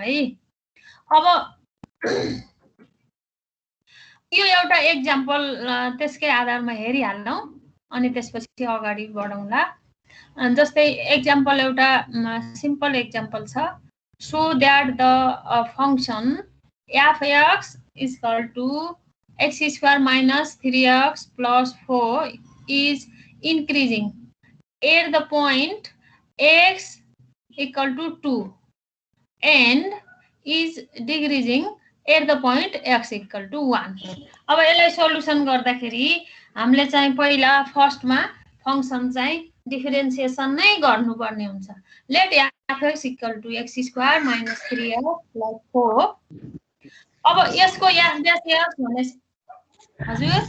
है। अब यो एउटा एक्जाम्पल त्यसकै आधारमा हेरिहाल्नु अनि त्यसपछि अगाडि बढौँला। जस्तै एक्जाम्पल एउटा सिम्पल एक्जाम्पल छ, so that the function f(x) is equal to x square minus 3x plus 4 is increasing at the point x equal to 2 and is decreasing at the point x equal to 1. अब यसलाई solution गर्दाखेरि हामीले चाहिँ पहिला फर्स्टमा function चाहिँ differentiation नै गर्नुपर्ने हुन्छ। Let f(x) equal to x square minus 3x plus 4। अब यसको f dash x भने हजुर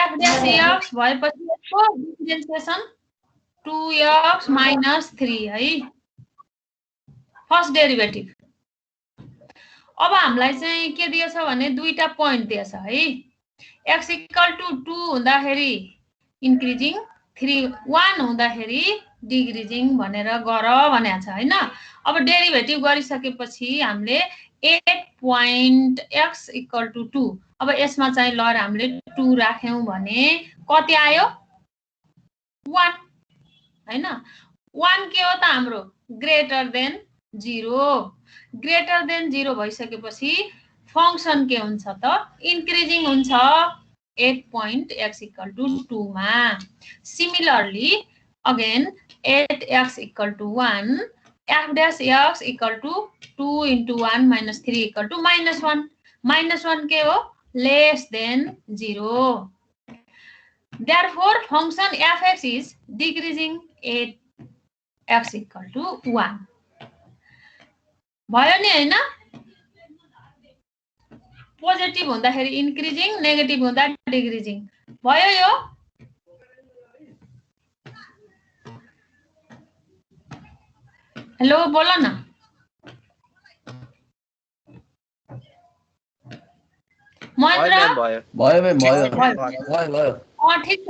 f dash x भएपछि यसको डिफरेन्सिएसन 2x minus 3 है, फर्स्ट डेरिभेटिभ। अब हामीलाई चाहिँ के दिएछ भने दुईटा पोइन्ट दिएछ है, x equal to 2 हुँदाखेरि इन्क्रिजिङ, 1 हुँदाखेरि डिक्रिजिङ भनेर गर भनेको छ हैन। अब डेरिभेटिभ गरिसकेपछि हामीले 8.x equal to 2, अब यसमा चाहिँ ल हामीले 2 राख्यौं भने कति आयो 1 हैन। 1 के हो त हाम्रो ग्रेटर देन 0, ग्रेटर देन 0 भइसकेपछि फंक्सन के हुन्छ त इन्क्रिजिङ हुन्छ 8.x equal to 2 मा। Similarly again 8x equal to 1, f dash x equal to 2 into 1 minus 3 equal to -1, -1 के हो less than 0। Therefore function f(x) is decreasing at x equal to 1 भयो नि हैन। पोजिटिभ हुँदाखेरि इन्क्रिजिङ, नेगेटिभ हुँदा decreasing भयो यो। हेलो बोल न। महेन्द्र भयो ठीक छ।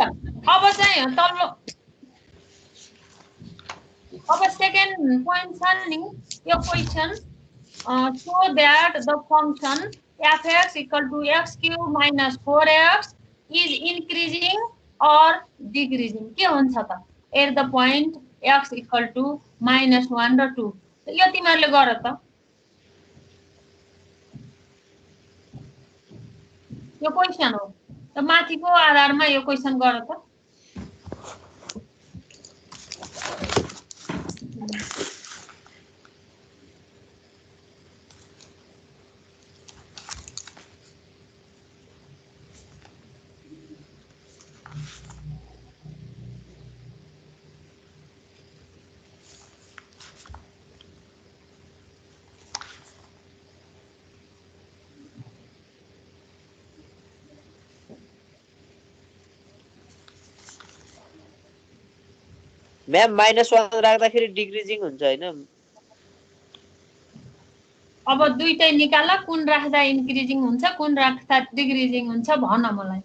अब चाहिँ तल्लो अब सेकेन्ड पोइन्ट छ नि यो question, so that the function f(x) equal to x cube minus 4x is increasing or decreasing के हुन्छ त at the point x equal to -1 र 2। यो तिमीहरुले गर त, यो क्वेशन हो त माथिको आधारमा यो क्वेशन गर त। म्याम -1 राख्दाखेरि डिक्रिजिङ हुन्छ हैन। अब दुईटै निकाल, कुन राख्दा इन्क्रिजिङ हुन्छ कुन राख्दा डिक्रिजिङ हुन्छ भन मलाई।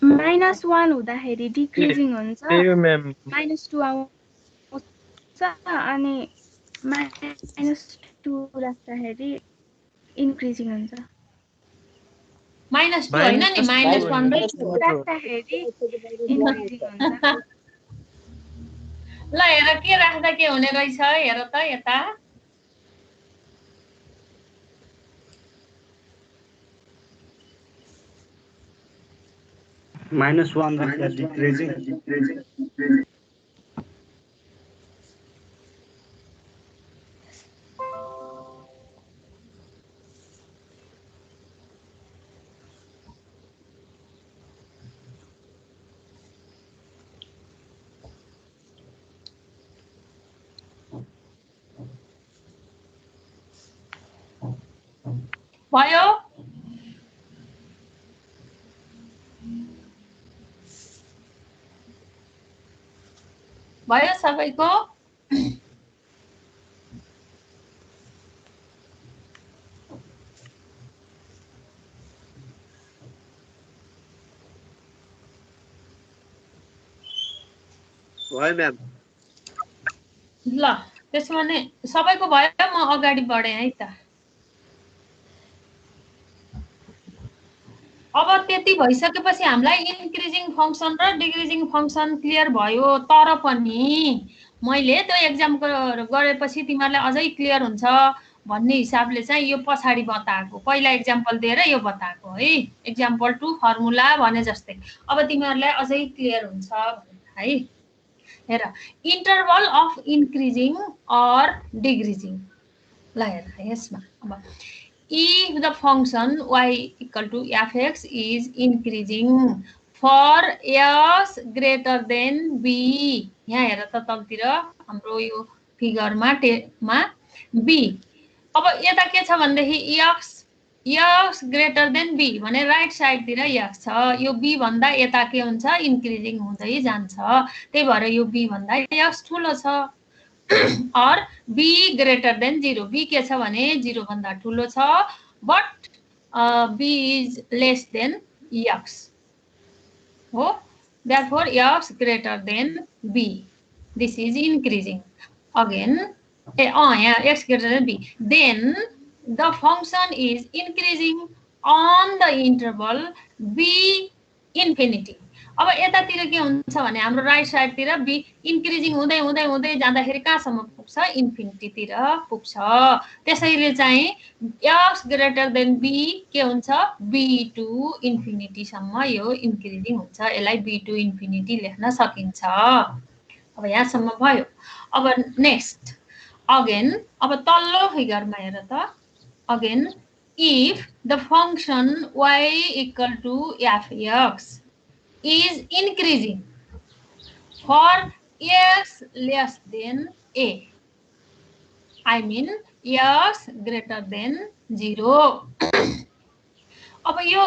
-1 हुँदाखेरि डिक्रिजिङ हुन्छ, -2 आउँछ अनि -2 राख्दाखेरि इन्क्रिजिङ हुन्छ। -2 हैन नि, -1 र 2 राख्दाखेरि इन्क्रिजिङ हुन्छ। ल हेर के राख्दा के हुने रहेछ, हेर त यता। -1 राख्दा डिक्रिजिङ, भयो। भयो सबैको। भयो म्याम। ल त्यसो भने सबैको भयो, म अगाडि बढेँ है त। अब त्यति भइसकेपछि हामीलाई इन्क्रिजिङ फङ्सन र डिक्रिजिङ फङ्सन क्लियर भयो। तर पनि मैले त्यो एक्जामको गरेपछि तिमीहरूलाई अझै क्लियर हुन्छ भन्ने हिसाबले चाहिँ यो पछाडि बताएको, पहिला एक्जाम्पल दिएर यो बताएको है। एक्जाम्पल 2 फर्मुला भने जस्तै अब तिमीहरूलाई अझै क्लियर हुन्छ है। हेर, interval of increasing or decreasing. ल हेर यसमा अब if the function y equal to fx is increasing for s greater than b, यहाँ हेर त तलतिर हाम्रो यो फिगरमा b। अब यता के छ भन्देखि x ग्रेटर देन b भने राइट साइडतिर x छ, यो b भन्दा यता के हुन्छ इन्क्रिजिङ हुँदै जान्छ, त्यही भएर यो b भन्दा x ठुलो छ। और b ग्रेटर देन 0, b के छ भने 0 भन्दा ठुलो छ, but b is lace than x हो, therefore x greater than b, this is increasing again यहाँ x greater than b, then the function is increasing on the interval b infinity। अब यतातिर के हुन्छ भने हाम्रो राइट साइडतिर b इन्क्रिजिङ हुँदै हुँदै हुँदै जाँदाखेरि कहाँसम्म पुग्छ, इन्फिनिटीतिर पुग्छ। त्यसैले चाहिँ x ग्रेटर देन b के हुन्छ, b टु इन्फिनिटीसम्म यो इन्क्रिजिङ हुन्छ, यसलाई b टु इन्फिनिटी लेख्न सकिन्छ। अब यहाँसम्म भयो। अब नेक्स्ट अगेन अब तल्लो फिगरमा हेर त। Again if the function y equal to fx is increasing for x less than a, I mean x greater than 0। अब यो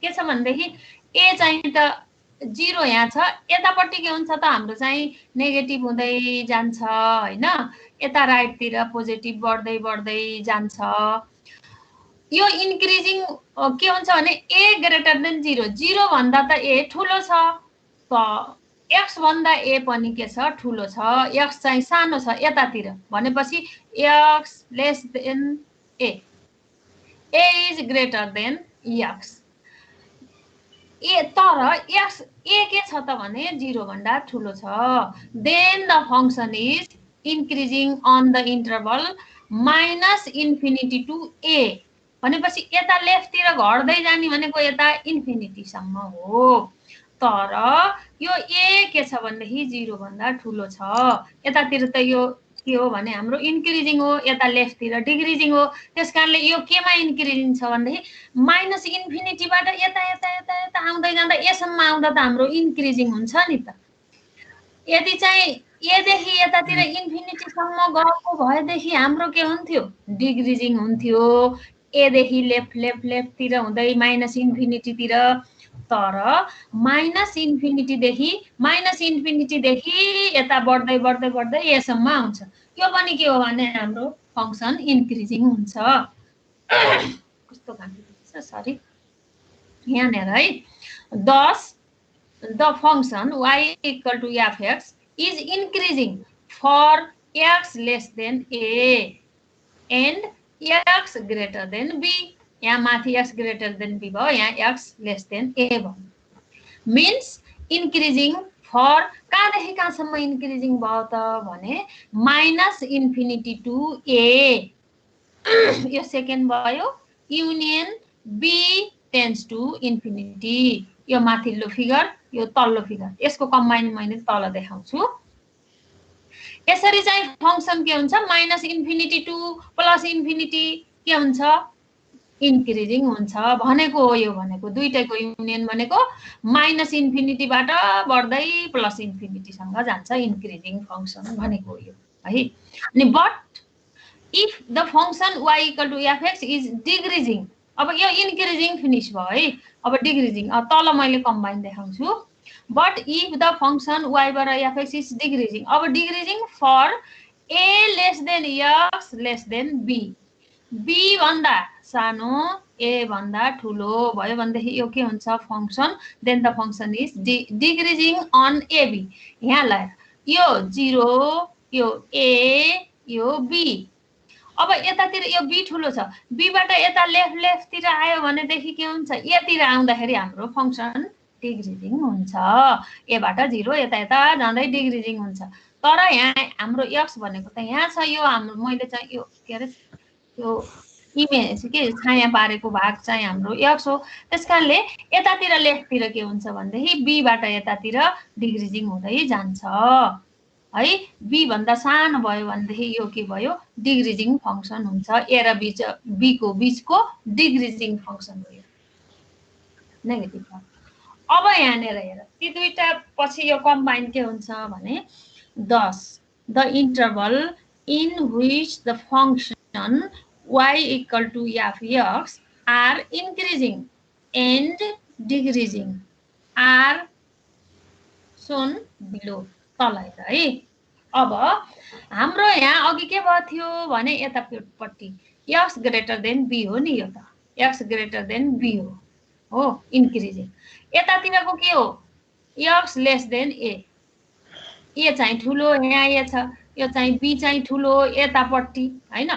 के छ भन्देखि a चाहिँ त 0 यहाँ छ, यतापट्टि के हुन्छ त हाम्रो चाहिँ नेगेटिभ हुँदै जान्छ हैन, यता राइटतिर पोजिटिभ बढ्दै बढ्दै जान्छ। यो इन्क्रिजिङ के हुन्छ भने a ग्रेटर देन 0, 0 भन्दा त a ठुलो छ, त x भन्दा a पनि के छ ठुलो छ, x चाहिँ सानो छ यतातिर भनेपछि x less than a, a is greater than x। तर x a के छ त भने 0 भन्दा ठुलो छ, then the function is increasing on the interval minus infinity to a भनेपछि यता लेफ्टतिर घट्दै जाने भनेको यता इन्फिनिटीसम्म हो। तर यो a के छ भन्देखि 0 भन्दा ठुलो छ, यतातिर त यो के हो भने हाम्रो इन्क्रिजिङ हो, यता लेफ्टतिर डिक्रिजिङ हो, त्यसकारणले यो केमा इन्क्रिजिङ छ भन्देखि माइनस इन्फिनिटीबाट यता यता यता यता आउँदै जाँदा यसम्म आउँदा त हाम्रो इन्क्रिजिङ हुन्छ नि त। यदि चाहिँ एदेखि यतातिर इन्फिनिटीसम्म गएको भएदेखि हाम्रो के हुन्थ्यो, डिक्रिजिङ हुन्थ्यो, एदेखि लेफ्टतिर हुँदै माइनस इन्फिनिटीतिर। तर माइनस इन्फिनिटीदेखि यता बढ्दै बढ्दै बढ्दै यसम्म आउँछ, यो पनि के हो भने हाम्रो फङ्सन इन्क्रिजिङ हुन्छ। कस्तो खालको सरी यहाँनिर है, this the function y equal to fx is increasing for x less than a and x greater than b, यहाँ माथि x ग्रेटर देन b भयो, यहाँ x लेस देन a भयो। मिन्स इन्क्रिजिङ फर कहाँदेखि कहाँसम्म increasing भयो त भने माइनस इन्फिनिटी टु a, यो सेकेन्ड भयो, union b tends to infinity, यो माथिल्लो फिगर यो तल्लो फिगर, यसको कम्बाइन मैले तल देखाउँछु। यसरी चाहिँ फङ्सन के हुन्छ, minus infinity to plus infinity के हुन्छ, इन्क्रिजिङ हुन्छ भनेको हो। यो भनेको दुईटैको युनियन भनेको माइनस इन्फिनिटीबाट बढ्दै प्लस इन्फिनिटीसँग जान्छ, इन्क्रिजिङ फङ्सन भनेको हो यो है। अनि but if the function y equal to fx is decreasing, अब यो इन्क्रिजिङ फिनिस भयो है, अब डिक्रिजिङ तल मैले कम्बाइन देखाउँछु। But if the function y बाट fx इज डिक्रिजिङ, अब decreasing for a less than x less than b, b भन्दा सानो ए भन्दा ठुलो भयो भनेदेखि यो के हुन्छ function then the function is decreasing on AB यहाँ ल यो 0 यो ए यो बी अब यतातिर यो बी ठुलो छ बी बाट यता लेफ्ट तिर आयो भनेदेखि के हुन्छ ए तिर आउँदाखेरि हाम्रो फंक्सन डिक्रिजिङ हुन्छ ए बाट 0 यता यता जाँदै डिक्रिजिङ हुन्छ तर यहाँ हाम्रो x भनेको त यहाँ छ यो हाम्रो मैले चाहिँ यो के अरे यो इमेज के छाया पारेको भाग चाहिँ हाम्रो x हो त्यसकारणले यतातिर लेफ्टतिर के हुन्छ भनेदेखि b बाट यतातिर डिक्रिजिङ हुँदै जान्छ है b भन्दा सानो भयो भनेदेखि यो के भयो डिक्रिजिङ फंक्सन हुन्छ a र b को बीचको डिक्रिजिङ फंक्सन हो यो नेगेटिभ अब यहाँनेर हेर ती दुईटा पछि यो कम्बाइन के हुन्छ भने thus the interval in which the function y equal to f x are increasing and decreasing are shown below तल है अब हाम्रो यहाँ अघि के भयो थियो भने यतापट्टि x ग्रेटर देन b हो नि यो त x ग्रेटर देन b हो इन्क्रिजिङ यतातिरको के हो x लेस देन a ए चाहिँ ठुलो यहाँ ए छ यो चाहिँ बी चाहिँ ठुलो यतापट्टि हैन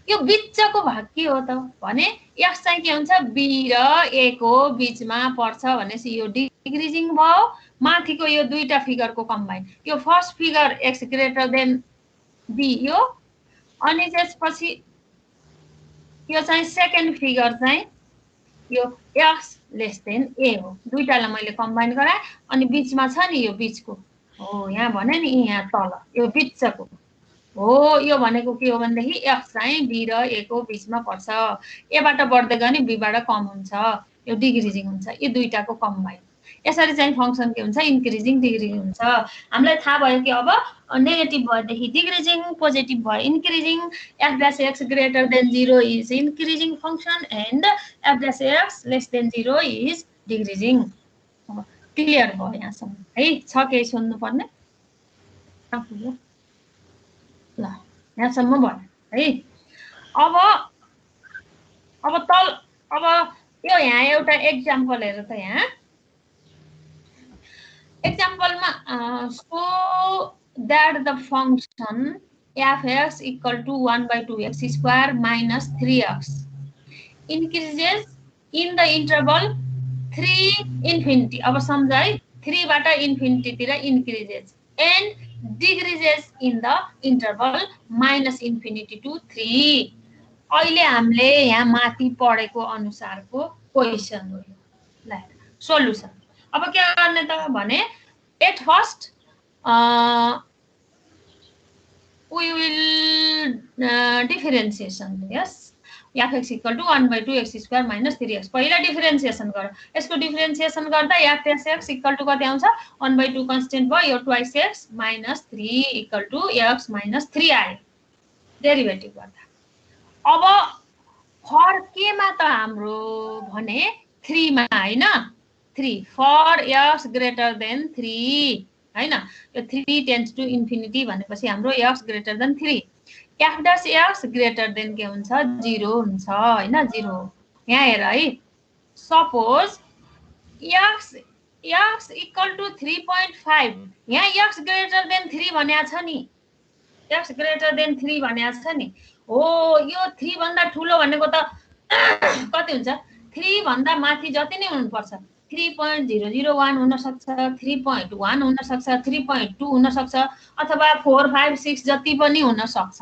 यो बीचको भाग के हो त भने x चाहिँ के हुन्छ b र a को बीचमा पर्छ भनेपछि यो डिक्रिजिङ भयो माथिको यो दुईटा फिगरको कम्बाइन यो first figure x greater than b यो अनि त्यसपछि यो चाहिँ सेकेन्ड फिगर चाहिँ यो x लेस देन a हो दुईटालाई मैले कम्बाइन गराए अनि बीचमा छ नि यो बीचको हो यहाँ भने नि यहाँ तल यो बीचको हो यो भनेको के हो भनेदेखि x चाहिँ b र a को बीचमा पर्छ a बाट बढ्दै गयो नि b बाट कम हुन्छ यो डिक्रिजिङ हुन्छ यो दुईटाको कम्बाइन यसरी चाहिँ फंक्सन के हुन्छ इन्क्रिजिङ डिक्रिजिङ हुन्छ हामीलाई थाहा भयो कि अब नेगेटिभ भएदेखि डिक्रिजिङ पोजिटिभ भयो increasing f dash x greater then 0 is increasing function and f dash x less then 0 is decreasing clear भयो यहाँसम्म है छ केही सुन्नु पर्ने ल यहाँसम्म भयो है अब यो यहाँ एउटा एक्जाम्पल हेर त यहाँ एक्जाम्पलमा so that the function f(x) equal to 1/2x square minus 3x increases in the interval 3 infinity अब सम्झ है 3 बाट इन्फिनिटी तिर increases and decreases in the interval minus infinity to 3 अहिले हामीले यहाँ माथि पढेको अनुसारको क्वेशन हो ल सोलुसन अब के गर्ने त भने at first we will differentiation yes f(x) equal to 1/2x square minus 3x पहिला डिफरेन्सिएसन गर यसको डिफरेन्सिएसन गर्दा f(x) equal to कति आउँछ 1/2 कन्स्टेन्ट भयो यो 2x minus 3 equal to x minus 3 आयो डेरिभेटिभ गर्दा अब फर केमा त हाम्रो भने 3 मा हैन 3 फर x ग्रेटर देन 3 हैन यो 3 टेन्ड्स टु इन्फिनिटी भनेपछि हाम्रो x greater then 3 f dash x greater then के हुन्छ 0 हुन्छ हैन 0 यहाँ हेर है सपोज x इक्वल टु 3.5 यहाँ x ग्रेटर देन 3 भनेको छ नि x ग्रेटर देन 3 भनेको छ नि हो यो 3 भन्दा ठुलो भनेको त कति हुन्छ 3 भन्दा माथि जति नै हुनु पर्छ 3.001 हुन सक्छ 3.1 हुन सक्छ 3.2 हुन सक्छ अथवा 4 5 6 जति पनि हुन सक्छ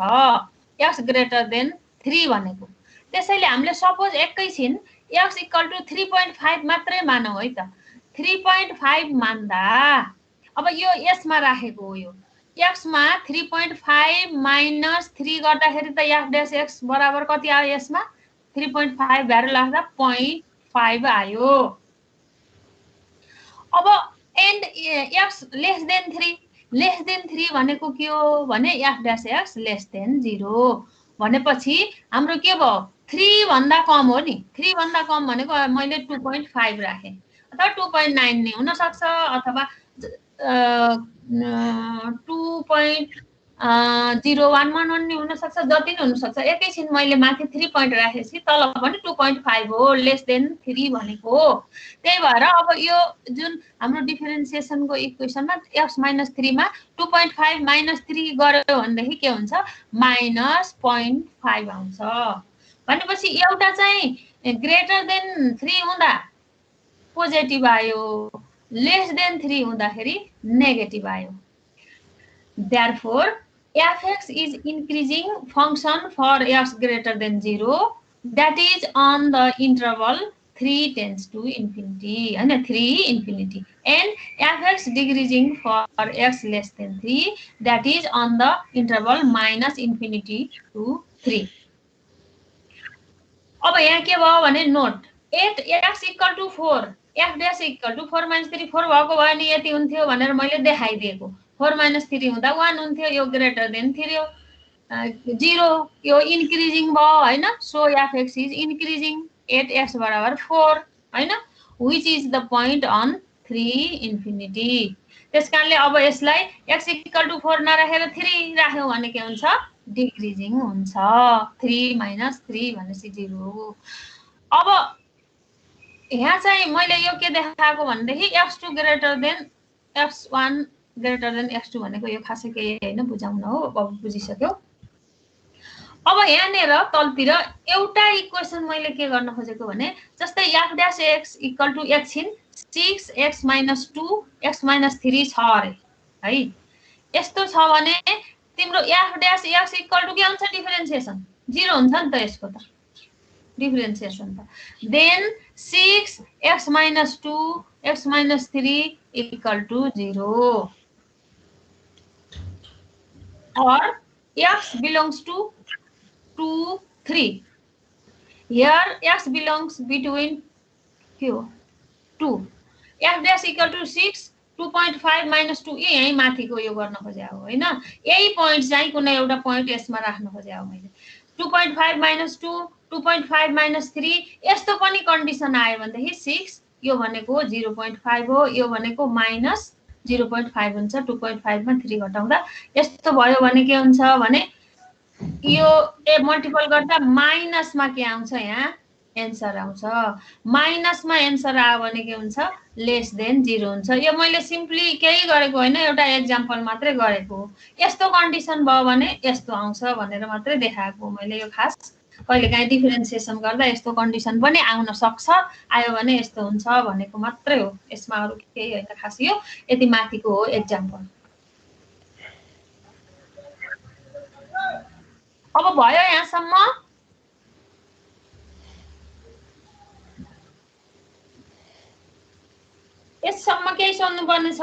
x ग्रेटर देन 3 भनेको त्यसैले हामीले सपोज एकैछिन x इक्वल टु 3.5 मात्रै मानौ है त 3.5 मान्दा अब यो यसमा राखेको हो यो x मा 3.5 माइनस 3 गर्दाखेरि त f dash x बराबर कति आयो यसमा 3.5 भ्यालु लाग्दा 0.5 आयो अब एन्ड x लेस देन 3 भनेको के हो भने f dash x less then 0 भनेपछि हाम्रो के भयो 3 भन्दा कम हो नि 3 भन्दा कम भनेको मैले 2.5 राखे अथवा 2.9 नै हुन सक्छ अथवा 0 1 1 1 हुन सक्छ, जति नै हुन सक्छ। एकैछिन मैले माथि 3 पोइन्ट राखेपछि तल पनि 2.5 हो, लेस देन 3 भनेको। त्यही भएर अब यो जुन हाम्रो डिफरेन्सिएसनको इक्वेसनमा x - 3 मा 2.5 - 3 गर्यो भनेदेखि के हुन्छ, -0.5 आउँछ। भनेपछि एउटा चाहिँ ग्रेटर देन 3 हुँदा पोजिटिभ आयो, लेस देन 3 हुँदाखेरि नेगेटिभ आयो। Therefore, f(x) is increasing function for x greater than 0, that is on the interval 3 tends to infinity, and 3 infinity, and f(x) decreasing for x less than 3, that is on the interval -infinity to 3. अब यहाँ के भयो भने note 8x = 4, f' = 4 - 3 4 भएको भए नि यति हुन्थ्यो भनेर मैले देखाइदिएको। 4 - 3 हुँदा 1 हुन्थ्यो, यो ग्रेटर देन 3 हो, 0 यो इन्क्रिजिङ भयो हैन। So f(x) is increasing, 8x = 4 हैन, which is the point on 3 infinity. त्यसकारणले अब यसलाई x = 4 नराखेर 3 राख्यौं भने के हुन्छ, डिक्रिजिङ हुन्छ। 3 - 3 भनेपछि 0 हो। अब यहाँ चाहिँ मैले यो के देखाएको भनेदेखि x2 greater than x1 greater than x2 भनेको यो खासै केही हैन, बुझाउन हो। अब बुझिसक्यौ। अब यहाँनेर तलतिर एउटा इक्वेसन मैले के गर्न खोजेको भने जस्तै f' = एकछिन 6x - 2 x - 3 छ अरे है। यस्तो छ भने तिम्रो f' x = के हुन्छ, डिफरेन्सिएसन 0 हुन्छ नि त, यसको त डिफरेन्सिएसन त। Then 6x - 2 x - 3 = 0, or x belongs to 2 3, here x belongs between 2, f' = 6 2.5 - 2 यही माथिको यो गर्न खोजे हो हैन। यही पोइन्ट चाहिँ कुनै एउटा पोइन्ट यसमा राख्न खोजे हो मैले। 2.5 - 2 2.5 - 3 यस्तो पनि कन्डिसन आयो भनेदेखि 6 यो भनेको 0.5 हो, यो भनेको -0.5 हुन्छ। 2.5 मा 3 घटाउँदा यस्तो भयो भने के हुन्छ भने यो मल्टिपल गर्दा माइनसमा के आउँछ, यहाँ एन्सर आउँछ। माइनसमा एन्सर आयो भने के हुन्छ, लेस देन 0 हुन्छ। यो मैले सिम्पली केही गरेको हैन, एउटा एक्जाम्पल मात्रै गरेको हो। यस्तो कन्डिसन भयो भने यस्तो आउँछ भनेर मात्रै देखाएको मैले। यो खास कहिलेकाहीँ डिफरेन्सिएसन गर्दा यस्तो कन्डिसन पनि आउन सक्छ, आयो भने यस्तो हुन्छ भनेको मात्रै हो। यसमा अरु केही हैन खास, यो यति माथिको हो एक्जाम्पल। अब भयो यहाँसम्म। यससम्म केही सोध्नुपर्ने छ?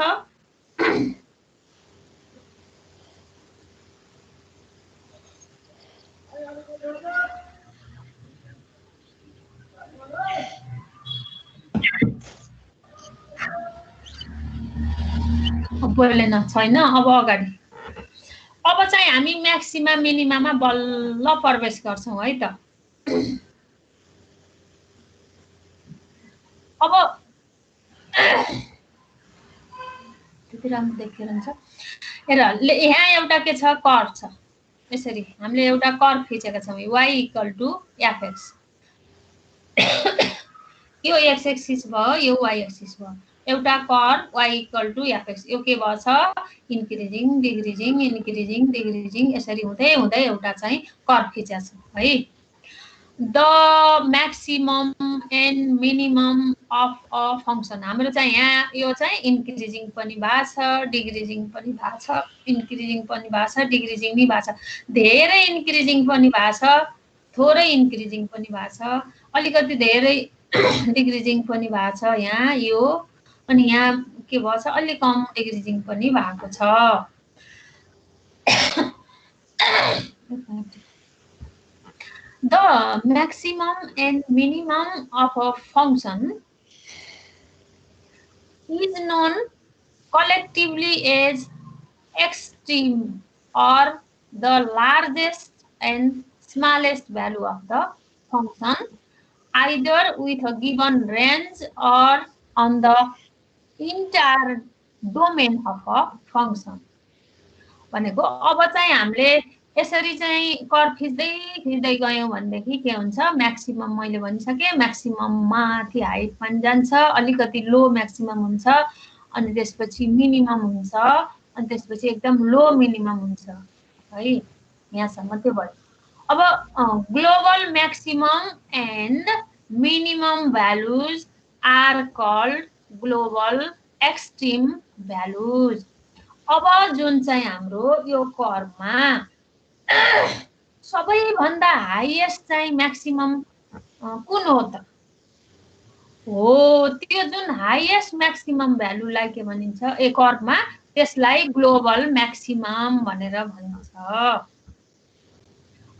बोलेन छैन। अब अगाडि अब चाहिँ हामी म्याक्सिमा मिनिमामा बल्ल प्रवेश गर्छौं है त। अब त्यति राम्रो देखिरहन्छ। हेर यहाँ एउटा के छ, कर्व छ। यसरी हामीले एउटा कर्व खिचेका छौं, y = fx। यो x एक्सिस भयो, यो y एक्सिस भयो। एउटा कर्व y = fx, यो के भन्छ, इन्क्रिजिङ डिक्रिजिङ इन्क्रिजिङ डिक्रिजिङ यसरी हुँदै हुँदै एउटा चाहिँ कर्व खिचेका छौं है। The maximum and minimum of a function, हाम्रो चाहिँ यहाँ यो चाहिँ इन्क्रिजिङ पनि भएको छ, डिक्रिजिङ पनि भएको छ, इन्क्रिजिङ पनि भएको छ, डिक्रिजिङ नि भएको छ, धेरै इन्क्रिजिङ पनि भएको छ, थोरै इन्क्रिजिङ पनि भएको छ, अलिकति धेरै डिक्रिजिङ पनि भएको छ यहाँ यो, अनि यहाँ के भन्छ, अलि कम डिक्रिजिङ पनि भएको छ। The maximum and minimum of a function is known collectively as extreme, or the largest and smallest value of the function, either with a given range or on the entire domain of a function. भनेको अब चाहिँ हामीले यसरी चाहिँ curve खिच्दै गयौँ भनेदेखि के हुन्छ म्याक्सिमम मैले भनिसकेँ म्याक्सिमम माथि हाइट पनि जान्छ अलिकति लो म्याक्सिमम हुन्छ अनि त्यसपछि मिनिमम हुन्छ अनि त्यसपछि एकदम लो मिनिमम हुन्छ है यहाँसम्म त्यो भयो अब global maximum and minimum values are called global extreme values अब जुन चाहिँ हाम्रो यो कर्भमा सबैभन्दा हाईएस्ट चाहिँ म्याक्सिमम कुन हो त हो त्यो जुन हाईएस्ट म्याक्सिमम भ्यालुलाई के भनिन्छ ए कर्भमा त्यसलाई ग्लोबल म्याक्सिमम भनेर भनिन्छ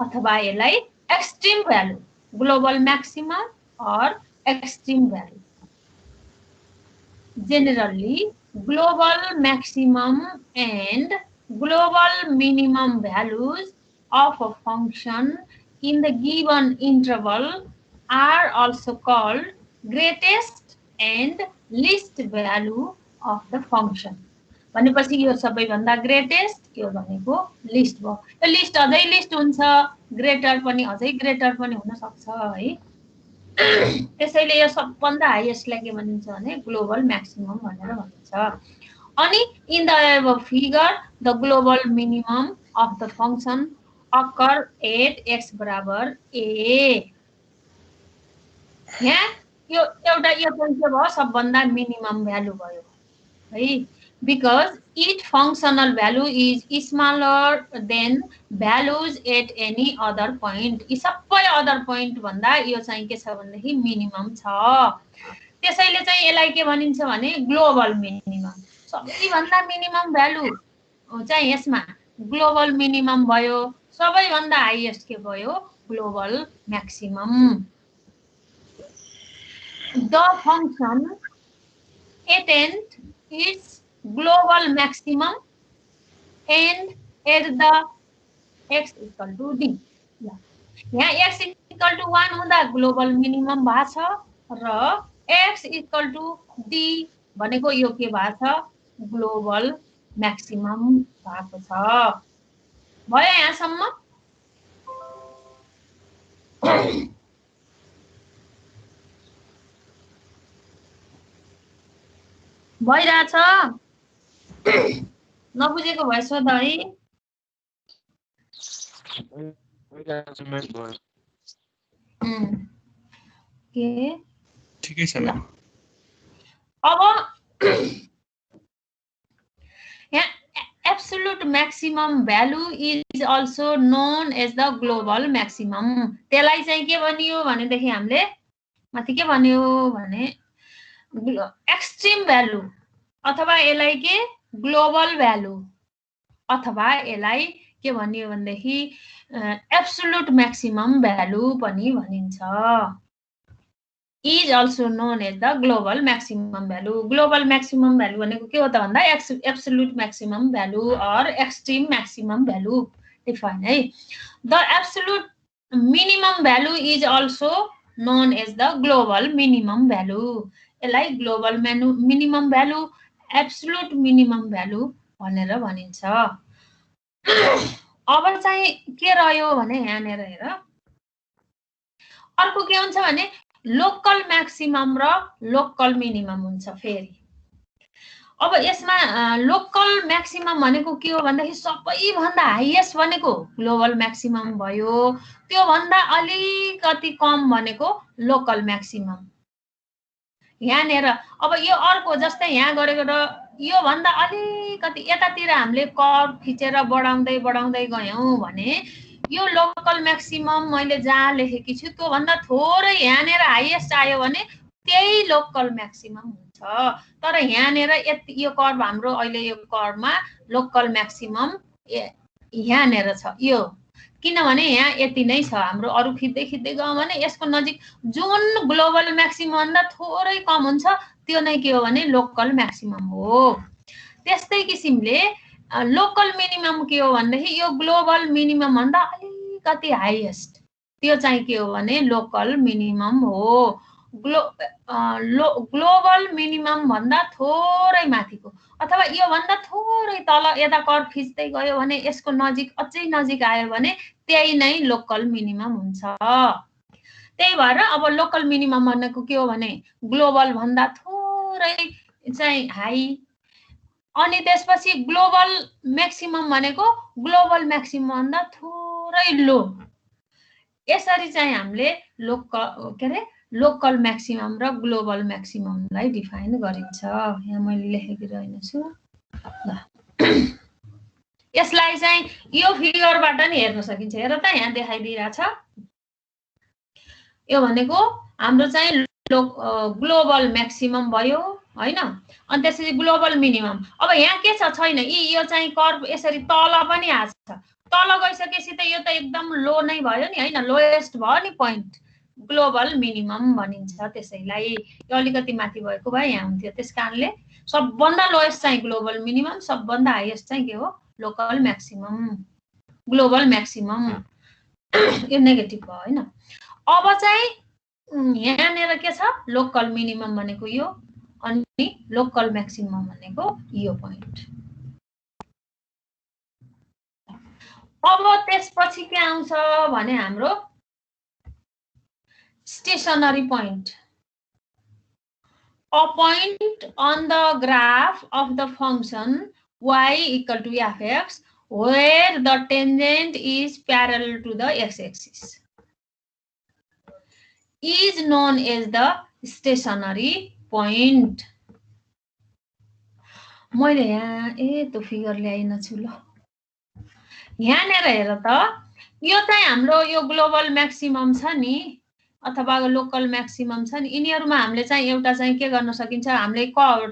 अथवा यसलाई एक्सट्रिम भ्यालु ग्लोबल म्याक्सिमम और extreme value generally global maximum and global minimum values of a function in the given interval are also called greatest and least value of the function. भनेपछि यो सबैभन्दा greatest यो भनेको list भयो यो list अझै list हुन्छ ग्रेटर पनि अझै ग्रेटर पनि हुन सक्छ है त्यसैले यो सबभन्दा हाईएस्टलाई के भनिन्छ भने ग्लोबल म्याक्सिमम भनेर भनिन्छ अनि in the above figure the global minimum of the function occur at x बराबर a यहाँ यो एउटा यो चाहिँ के भयो सबभन्दा मिनिमम भ्यालु भयो है because each functional value is smaller than values at any other point यी सबै अदर पोइन्ट भन्दा यो चाहिँ के छ भन्दाखेरि मिनिमम छ त्यसैले चाहिँ यसलाई के भनिन्छ भने ग्लोबल मिनिमम सबैभन्दा मिनिमम भ्यालु चाहिँ यसमा ग्लोबल मिनिमम भयो सबैभन्दा हाईएस्ट के भयो global maximum the function attained its global maximum and at the x equal to d यहाँ x equal to 1 हुँदा ग्लोबल मिनिमम भएको छ र x equal to d भनेको यो के भएको छ ग्लोबल म्याक्सिमम भएको छ भयो यहाँसम्म भइरहेछ नबुझेको भए सोध है के ठिकै छ अब यहाँ absolute maximum value is also known as the global maximum त्यसलाई चाहिँ के भनियो भनेदेखि हामीले माथि के भन्यो भने एक्सट्रिम भ्यालु अथवा यसलाई के ग्लोबल भ्यालु अथवा यसलाई के भनियो भनेदेखि एब्सोल्युट म्याक्सिमम भ्यालु पनि भनिन्छ is also known as the global maximum value global maximum value भनेको के हो त भन्दा एब्सोल्युट म्याक्सिमम भ्यालु और एक्सट्रिम म्याक्सिमम भ्यालु डिफाइन है the absolute minimum value is also known as the global minimum value यसलाई global minimum value absolute minimum value भनेर भनिन्छ अब चाहिँ के रह्यो भने यहाँनिर हेर अर्को के हुन्छ भने लोकल म्याक्सिमम र लोकल मिनिमम हुन्छ फेरि अब यसमा लोकल म्याक्सिमम भनेको के हो भन्दाखेरि सबैभन्दा हाईएस्ट भनेको ग्लोबल म्याक्सिमम भयो त्यो भन्दा अलिकति कम भनेको लोकल म्याक्सिमम यहाँनिर अब यो अर्को जस्तै यहाँ गरेको र यो भन्दा अलिकति यतातिर हामीले कर्भ खिचेर बढाउँदै बढाउँदै गयौं भने यो लोकल म्याक्सिमम मैले जहाँ लेखेकी छु त्यो भन्दा थोरै यहाँनिर हाईएस्ट आयो भने त्यही लोकल म्याक्सिमम हुन्छ तर यहाँनिर यो कर्भ हाम्रो अहिले यो कर्भमा लोकल म्याक्सिमम यहाँनिर छ यो किनभने यहाँ यति नै छ हाम्रो अरु खिच्दै खिच्दै गयौं भने यसको नजिक जुन ग्लोबल म्याक्सिमम भन्दा थोरै कम हुन्छ त्यो नै के हो भने लोकल म्याक्सिमम हो त्यस्तै किसिमले लोकल मिनिमम के हो भन्दाखेरि यो ग्लोबल मिनिमम भन्दा अलिकति हाईएस्ट त्यो चाहिँ के हो भने लोकल मिनिमम हो ग्लोबल मिनिमम भन्दा थोरै माथिको अथवा यो भन्दा थोरै तल यता कर्भ खिच्दै गयो भने यसको नजिक अझै नजिक आयो भने त्यही नै लोकल मिनिमम हुन्छ। त्यही भएर अब लोकल मिनिमम भनेको के हो भने ग्लोबल भन्दा थोरै चाहिँ हाई, अनि त्यसपछि ग्लोबल म्याक्सिमम भनेको ग्लोबल म्याक्सिमम भन्दा थोरै लो। यसरी चाहिँ हामीले लोकल म्याक्सिमम र ग्लोबल म्याक्सिममलाई डिफाइन गरिन्छ। यहाँ मैले लेखेको रहेछु ल। यसलाई चाहिँ यो फिगरबाट नि हेर्न सकिन्छ। हेर त यहाँ देखाइदिइरहेछ। यो भनेको हाम्रो चाहिँ ग्लोबल म्याक्सिमम भयो हैन, अनि त्यसपछि ग्लोबल मिनिमम। अब यहाँ के छ छैन, यो चाहिँ कर्भ यसरी तल पनि आछ। तल गइसकेपछि त यो त एकदम लो नै भयो नि हैन, लोएस्ट भयो नि पोइन्ट, ग्लोबल मिनिमम भनिन्छ त्यसैलाई। यो अलिकति माथि भएको भए यहाँ हुन्थ्यो। त्यसकारणले सबभन्दा लोएस्ट चाहिँ ग्लोबल मिनिमम, सबभन्दा हाईएस्ट चाहिँ के हो लोकल म्याक्सिमम, ग्लोबल म्याक्सिमम। यो नेगेटिभ भयो हैन। अब चाहिँ यहाँनिर के छ लोकल मिनिमम भनेको यो, अनि लोकल म्याक्सिमम भनेको यो पोइन्ट। अब त्यसपछि के आउँछ भने हाम्रो stationary point. A point on the graph of the function y equal to fx where the tangent is parallel to the x-axis is known as the stationary point. मैले यहाँ त्यो फिगर ल्याइन छु ल। यहाँनिर हेर त, यो चाहिँ हाम्रो यो ग्लोबल म्याक्सिमम छ नि अथवा लोकल म्याक्सिमम छ नि, यिनीहरुमा हामीले चाहिँ एउटा चाहिँ के गर्न सकिन्छ, हामीले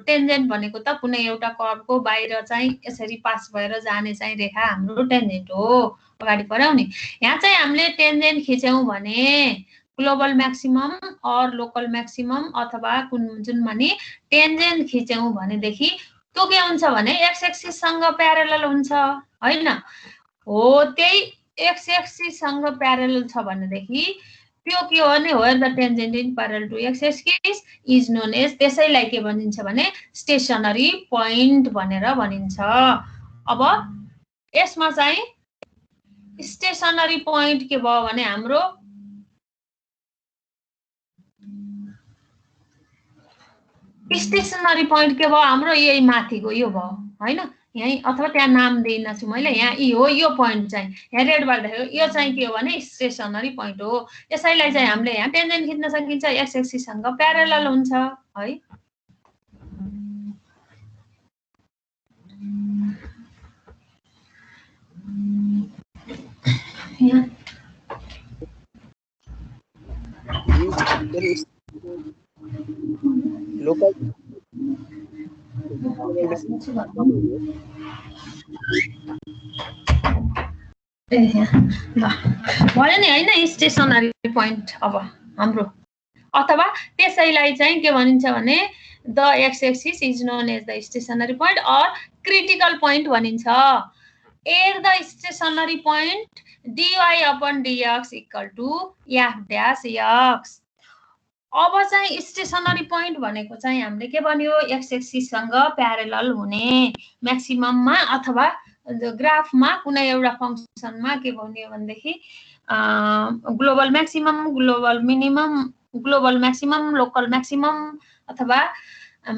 टेन्जेन्ट भनेको त कुनै एउटा कर्भको बाहिर चाहिँ यसरी पास भएर जाने चाहिँ रेखा हाम्रो टेन्जेन्ट हो, अगाडि पढाउने। यहाँ चाहिँ हामीले टेन्जेन्ट खिच्यौं भने ग्लोबल म्याक्सिमम और लोकल म्याक्सिमम अथवा जुनमा नि टेन्जेन्ट खिच्यौं भनेदेखि त्यो के हुन्छ भने एक्स एक्सिस सँग प्यारलल हुन्छ हैन हो। त्यही एक्स एक्सिस सँग प्यारलल छ भनेदेखि त्यो के हो भने where the tangent is parallel to x axis is known as, त्यसैलाई के भनिन्छ भने स्टेशनरी पोइन्ट भनेर भनिन्छ। अब यसमा चाहिँ स्टेशनरी पोइन्ट के भयो भने हाम्रो स्टेशनरी पोइन्ट के भयो हाम्रो यही माथिको यो भयो हैन, यही अथवा त्यहाँ नाम दिइन छु मैले, यहाँ ई हो यो पोइन्ट चाहिँ यहाँ रेडबाट देखेको यो चाहिँ के हो भने स्टेशनरी पोइन्ट हो। यसैलाई चाहिँ हामीले यहाँ टेन्जेन्ट खिच्न सकिन्छ, एक्स एक्सिस सँग प्यारलल हुन्छ है। लोकल भयो नि हैन स्टेशनरी पोइन्ट अब हाम्रो। अथवा त्यसैलाई चाहिँ के भनिन्छ भने the x axis is known as the stationary point और क्रिटिकल पोइन्ट भनिन्छ। At the stationary point dy/dx equal to f dash x। अब चाहिँ स्टेशनरी पोइन्ट भनेको चाहिँ हामीले के भन्यो, एक्स एक्सिस सँग प्यारलल हुने म्याक्सिमममा अथवा ग्राफमा कुनै एउटा फंक्सनमा के भन्यो भनेदेखि global maximum, global minimum, global maximum, local maximum अथवा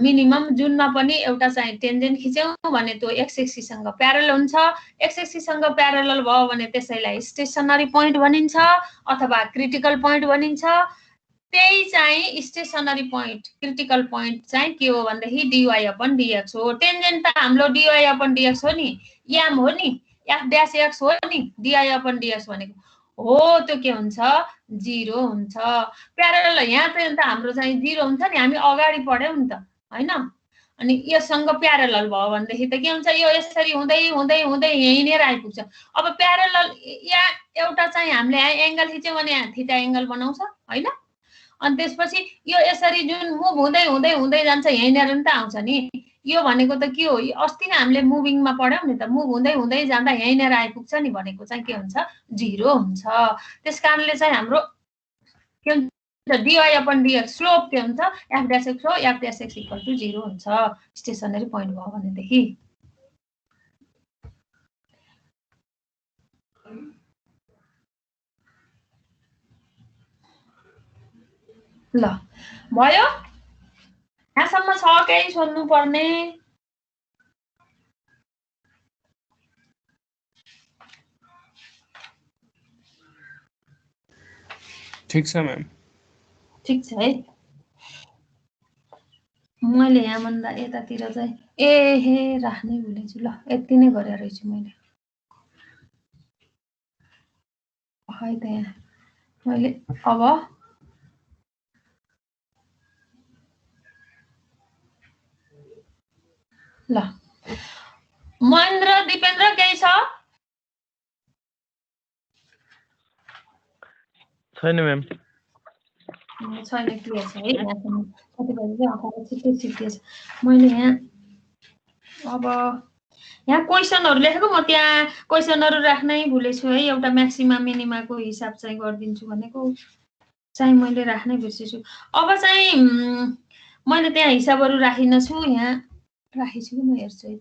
मिनिमम जुनमा पनि एउटा चाहिँ टेन्जेन्ट खिच्यौं भने त्यो एक्स एक्सिस सँग प्यारलल हुन्छ। एक्स एक्सिस सँग प्यारलल भयो भने त्यसैलाई स्टेशनरी पोइन्ट भनिन्छ अथवा क्रिटिकल पोइन्ट भनिन्छ। त्यही चाहिँ स्टेशनरी पोइन्ट क्रिटिकल पोइन्ट चाहिँ के हो भनेदेखि dy/dx हो। टेन्जेन्ट त हाम्रो dy/dx हो नि, याम हो नि, f डैश x हो नि, dy/dx भनेको हो त्यो के हुन्छ 0 हुन्छ। प्यारलल यहाँ त हाम्रो चाहिँ 0 हुन्छ नि, हामी अगाडि पढ्यौं नि त हैन। अनि योसँग प्यारलल भयो भनेदेखि त के हुन्छ, यो यसरी हुँदै हुँदै हुँदै यही नै आइपुग्छ। अब प्यारलल यहाँ एउटा चाहिँ हामीले एंगल खिच्यौं भने यहाँ थीटा एंगल बनाउँछ हैन। अनि त्यसपछि यो यसरी जुन मुभ हुँदै हुँदै हुँदै जान्छ यहीँनेर नि त आउँछ नि। यो भनेको त के हो, अस्ति नै हामीले मुभिङमा पढ्यौं नि त, मुभ हुँदै हुँदै जाँदा यहीँनेर आइपुग्छ नि भनेको चाहिँ के हुन्छ 0 हुन्छ। त्यसकारणले चाहिँ हाम्रो के हुन्छ dy/dx स्लोप के हुन्छ f dash x हो f dash x equal to 0 हुन्छ स्टेशनरी पोइन्ट भयो भनेदेखि ल भयो यहाँसम्म छ केही सोध्नु पर्ने ठीक छ म्याम ठीक छ है मैले यहाँ भन्दा यतातिर चाहिँ ए हे राख्नै भुलेछु ल यति नै गरेर रहेछु मैले खै त यहाँ मैले अब ल महेन्द्र दिपेन्द्र केही छ छैन म्याम छैन क्लियर छ है यहाँसम्म कतिपय चाहिँ अगाडि छिट्टै छिट्टिएछ मैले यहाँ अब यहाँ क्वेसनहरु लेखेको म त्यहाँ क्वेसनहरु राख्नै भुलेछु है एउटा म्याक्सिमा मिनिमाको हिसाब चाहिँ गर्दिन्छु भनेको चाहिँ मैले राख्नै बिर्सेछु अब चाहिँ मैले त्यहाँ हिसाबहरु राखिन छु यहाँ राखेछु म हेर्छु है त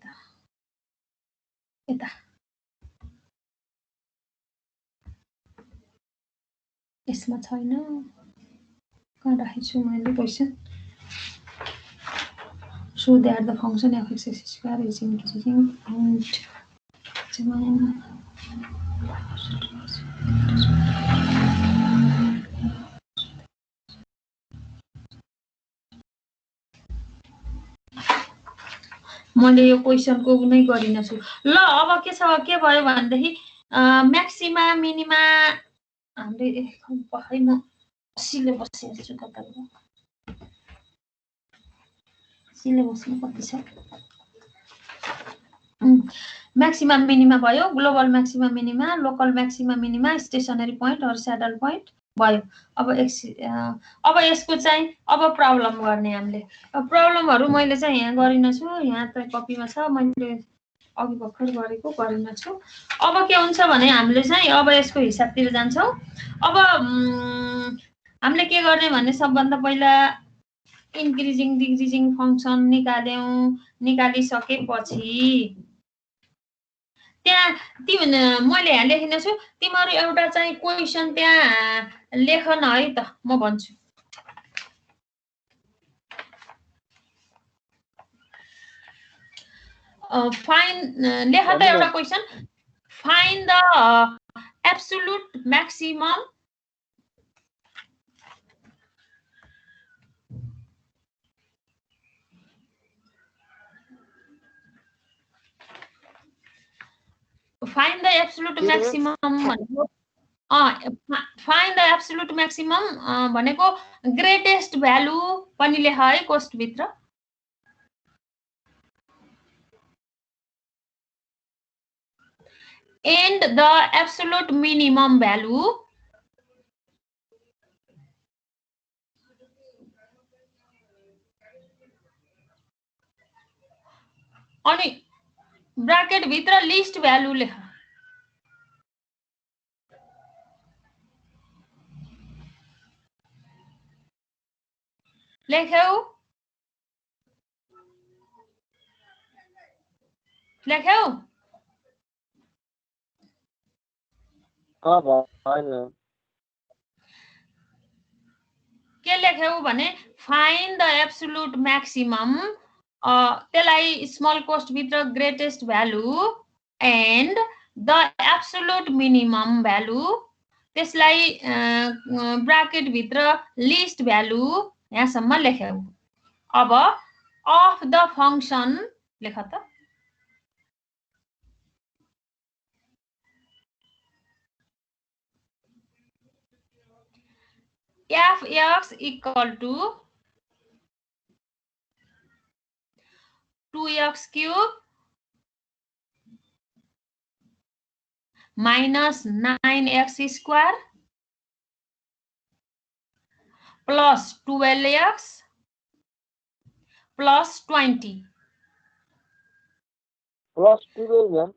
यता यसमा छैन कहाँ राखेछु मैले question so that the function f x square is increasing and मैले यो क्वेसनको कुनै गरिन छु ल अब के छ के भयो भन्दाखेरि म्याक्सिमा मिनिमा हामीले खै म सिलेबस हेर्छु कताको सिलेबसमा कति छ म्याक्सिमा मिनिमा भयो global maxima minima local maxima minima stationary point or saddle point भयो अब यसको चाहिँ अब प्रब्लम गर्ने हामीले प्रब्लमहरु मैले चाहिँ यहाँ गरिन छु यहाँ त कपीमा छ मैले अघि भर्खर गरेको गरिन छु अब के हुन्छ भने हामीले चाहिँ अब यसको हिसाबतिर जान्छौं अब हामीले के गर्ने भने सबभन्दा पहिला इन्क्रिजिङ डिक्रिजिङ फंक्सन निकालिसकेपछि त्यहाँ मैले यहाँ लेखिन छु तिमीहरु एउटा चाहिँ क्वेशन त्यहाँ लेख न है त म भन्छु लेख त एउटा question find the absolute maximum find the absolute maximum भनेको find the absolute maximum भनेको ग्रेटेस्ट भ्यालु पनि लेख है कोस्ट भित्र and the absolute minimum value अनि ब्रैकेट भित्र लिस्ट भ्यालु लेख लेख्यौ के लेख्यौ भने फाइन्ड द एब्सोल्युट म्याक्सिमम त्यसलाई स्मल कोस्ट भित्र greatest value and the absolute minimum value त्यसलाई ब्रैकेट भित्र लिस्ट भ्यालु यहाँसम्म लेख्यौ अब अफ द फंक्शन लेख त f(x) equal to 2x cube minus 9x square plus 12x plus 20 plus 12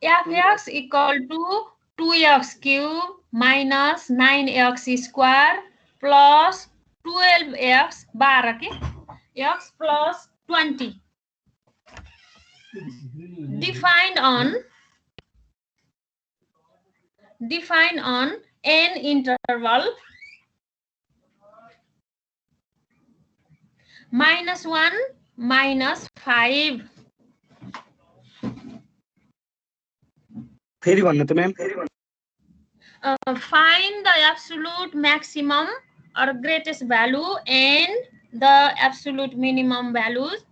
f(x) equal to 2x cube minus 9x square plus 12x 12 के x plus 20 defined on n interval -1 -5 फेरि भन्नु त ma'am find the absolute maximum or greatest value and the absolute minimum values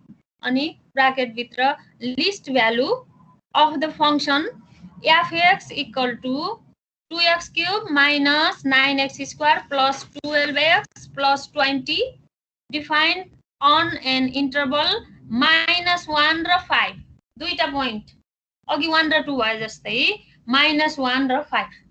अनि bracket भित्र least value of the function fx equal to 2x cube minus 9x square plus 12x plus 20 defined on an interval -1 र 5 दुईटा point अघि 1 र 2 भयो जस्तै -1 र 5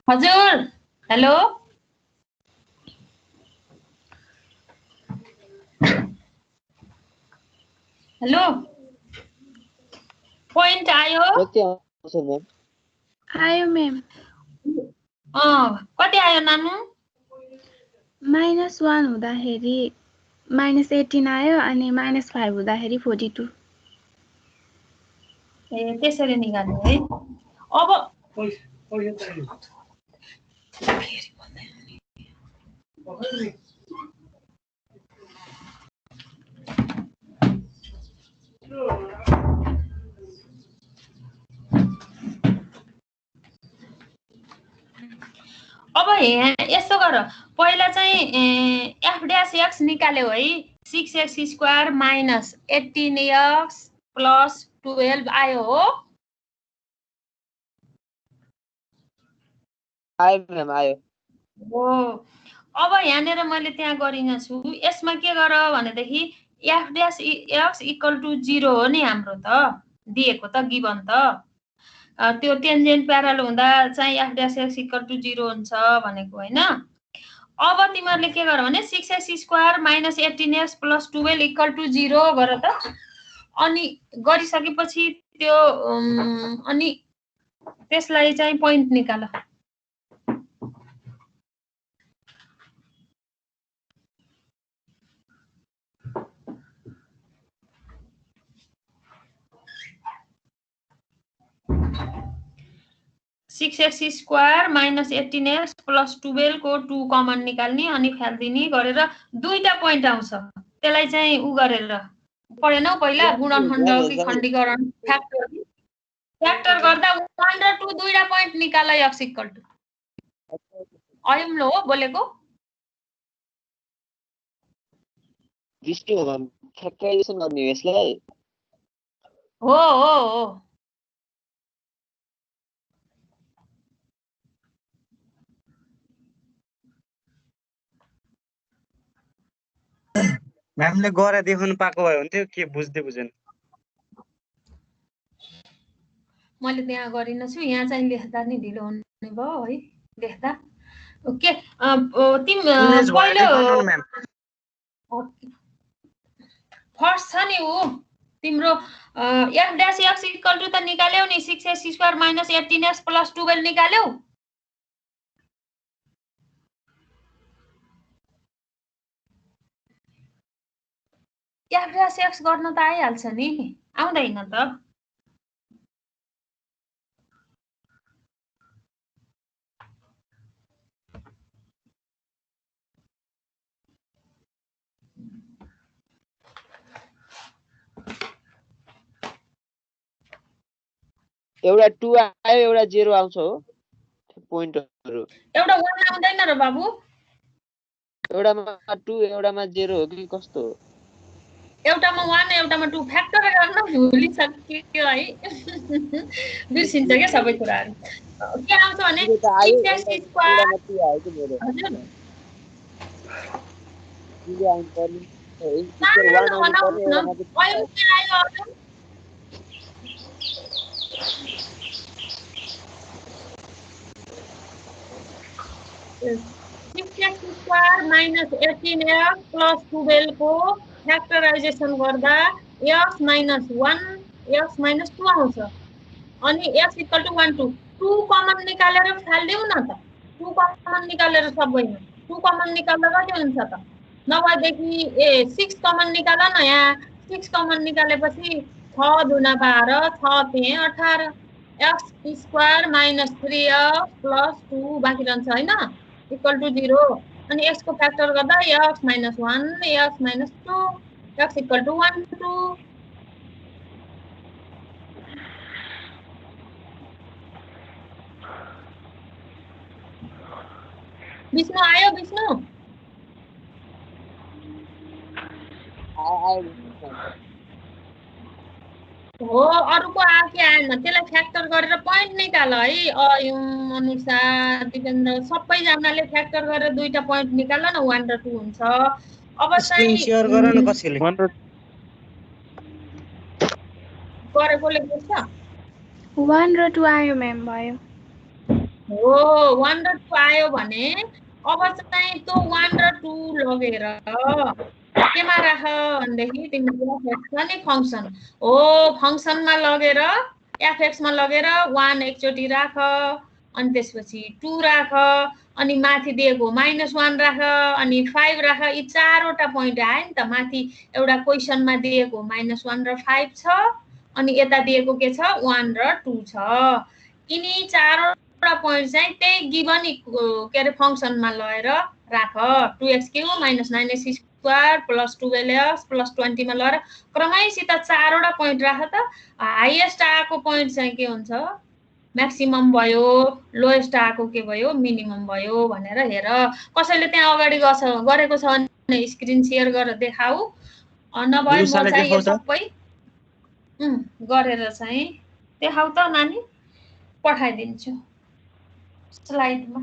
हजुर हेलो हेलो पोइन्ट आयो आयो म्याम कति आयो नानु -1 हुँदाखेरि -18 आयो अनि -5 हुँदाखेरि 42 ए त्यसरी निकाल्नु है अब अब यसो गर पहिला चाहिँ f dash x निकाल्यो है 6x square minus 18x plus 12 आयो हो आयो म्याम आयो हो अब यहाँनिर मैले त्यहाँ गरिन छु यसमा के गर भनेदेखि f dash x equal to 0 हो नि हाम्रो त दिएको त गिभन त त्यो टेन्जेन्ट प्यारल हुँदा चाहिँ f dash x equal to 0 हुन्छ भनेको होइन। अब तिमीहरूले के गर भने 6x² minus 18x plus 12 equal to 0 गर त। अनि गरिसकेपछि त्यो अनि त्यसलाई चाहिँ पोइन्ट निकाल। Six x square minus 18x plus 12 को 2 कमन निकाल्ने अनि फाल्दिने गरेर दुईटा पोइन्ट आउँछ। त्यसलाई चाहिँ उ गरेर पढेनौ पहिला गुणनखण्ड कि खण्डीकरण फ्याक्टर गर्दा 1 र 2 दुईटा पोइन्ट निकाल x इक्वल टु। अयमलो हो बोलेको? विष्णु फ्याक्टराइजेसन गर्ने यसलाई हो हो हो। म्यामले गरे देखाउनु पाएको भए हुन्थ्यो के बुझ्दै बुझेन। मैले त्यहाँ गरिन छु, यहाँ चाहिँ लेख्दा नि ढिलो हुने भयो है लेख्दा। ओके तिम पहिलो म्याम फर्स्ट छ नि उ तिम्रो f dash x equal to त निकाल्यौ नि 6x² माइनस 18x प्लस 12 निकाल्यौ। f dash x गर्न त आइहाल्छ नि, आउँदैन त? एउटा 2 आयो एउटा 0 आउँछ हो पोइन्टहरु। एउटा 1 आउँदैन र बाबु? एउटामा 2 एउटामा 0 हो कि कस्तो हो? एउटामा 1 एउटामा 2 फ्याक्टर गर्न भुलिसक्यो है। बिर्सिन्छ क्या सबै कुराहरु। के आउँछ भने 6x² हजुर (6x² माइनस 18x प्लस 12 को फ्याक्टराइजेसन गर्दा x माइनस 1 x माइनस 2 आउँछ। अनि x इक्वल टु 1 2 2 कमन निकालेर फाल्दिउ न त। 2 कमन निकालेर सबैमा 2 कमन निकाल्दा कति हुन्छ त? नभएदेखि 6 कमन निकाल न। यहाँ 6 कमन निकालेपछि 6 दुना 12 6 3 18 x² माइनस 3x प्लस 2 बाँकी रहन्छ हैन इक्वल टु 0। अनि x को फ्याक्टर गर्दा x minus 1 x minus 2 x equal to 1 2। Bishnu आयो? विष्णु हो अरुको आयो कि आएन त्यसलाई फ्याक्टर गरेर पोइन्ट निकाल है। अयुम अनुषा दिपेन्द्र सबैजनाले फ्याक्टर गरेर दुईटा पोइन्ट निकाल न 1 र 2 हुन्छ। अब स्क्रिन चाहिँ शेयर गर न कसैले। गरेकोले गर्छ। 1 र 2 आयो म्याम भयो। हो 1 र 2 आयो भने अब चाहिँ त्यो 1 र 2 लगेर केमा राख भन्देखि तिम्रो f छ नि फंक्सन हो फंक्सनमा लगेर fx मा लगेर 1 एकचोटी राख अनि त्यसपछि 2 राख अनि माथि दिएको -1 राख अनि 5 राख। यी चारवटा पोइन्ट आयो नि त। माथि एउटा क्वेशनमा दिएको -1 र 5 छ अनि यता दिएको के छ 1 र 2 छ। यिनी चारवटा पोइन्ट चाहिँ त्यही गिभन के रे फंक्सनमा लगेर राख। 2x³ minus 9x² plus 12x plus 20 मा लगेर क्रमैसित चारवटा पोइन्ट राख त। हाईएस्ट आएको पोइन्ट चाहिँ के हुन्छ म्याक्सिमम भयो, लोएस्ट आएको के भयो मिनिमम भयो भनेर हेर। कसैले त्यहाँ अगाडि गरेको छ भने स्क्रिन शेयर गरेर देखाऊ। नभए म चाहिँ यो सबै गरेर चाहिँ देखाऊ त नानी, पठाइदिन्छु स्लाइडमा।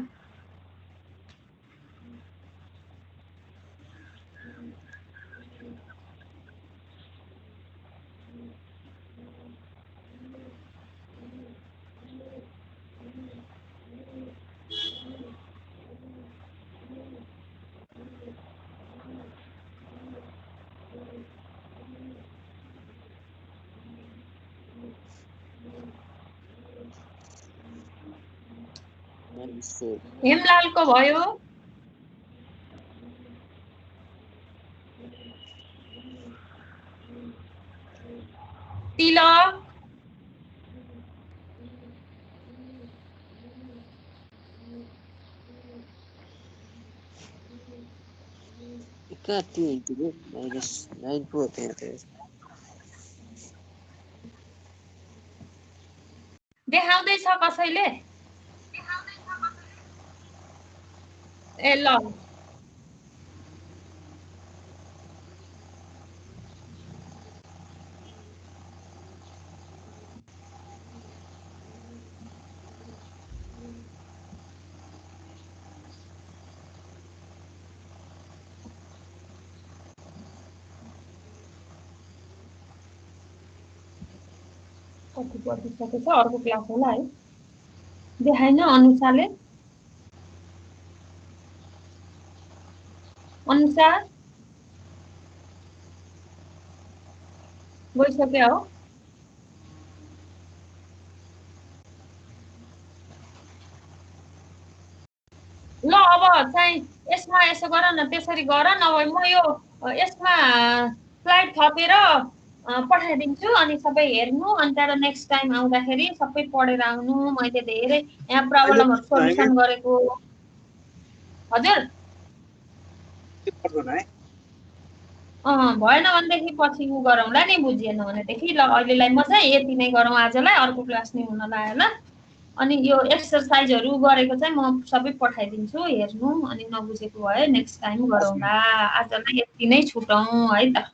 -4 हेमलालको भयो तिलक कति हुन्छ -9 पो हो त्यहाँ त देखाउँदैछ कसैले ए ल कति बजिसकेछ अर्को क्लास होला है देखाइन अनुसाले अनुसा गइसक्यो हो ल अब चाहिँ यसमा यसो गर न त्यसरी गर नभए म यो यसमा स्लाइड थपेर पठाइदिन्छु अनि सबै हेर्नु अनि त्यहाँबाट नेक्स्ट टाइम आउँदाखेरि सबै पढेर आउनु मैले धेरै यहाँ प्रब्लमहरु सोल्युसन गरेको हजुर भएन भनेदेखि पछि उ गरौँला नि बुझिएन भनेदेखि ल अहिलेलाई म चाहिँ यति नै गरौँ आजलाई अर्को क्लास नै हुन लाग्यो ल अनि यो एक्सरसाइजहरु गरेको चाहिँ म सबै पठाइदिन्छु हेर्नु अनि नबुझेको भए नेक्स्ट टाइम गरौँला आजलाई यति नै छुटौँ है त